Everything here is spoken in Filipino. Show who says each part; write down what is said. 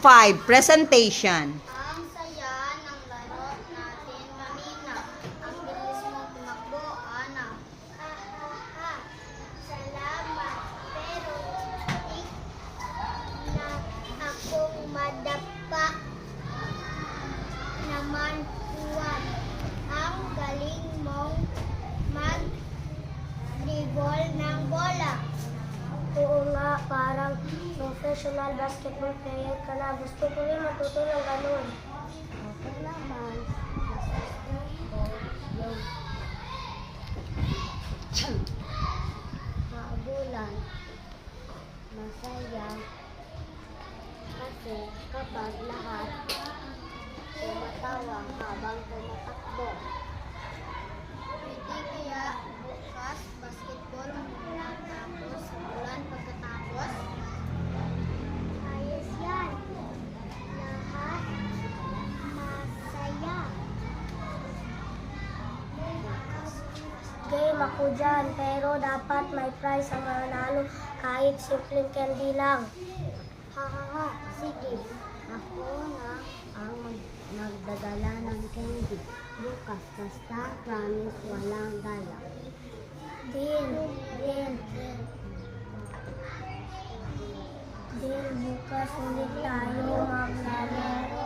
Speaker 1: 5, presentation.
Speaker 2: Ang saya ng laro natin kanina. Ang bilis mo tumakbo, Ana. Ha, ha, ha. Salamat. Pero na akong madapa naman, Juan. Ang galing mong mag-dribble ng bola. Oo nga, parang professional basketball player ka na. Gusto ko rin matuto ng ganun. Okay naman. Yung habulan, masaya. Kasi kapag lahat tumatawa habang tumatakbo. Pwede kaya bukas basketball muna tapos ulan pagkatapos? Ayos yan. Lahat masaya. Game ako dyan, pero dapat may prize ang mananalo kahit simpleng candy lang. Ha ha ha, sige. Ako na ang magdadala ng candy. Bukas, basta promise walang daya. Din, bukas ulit tayo maglalaro.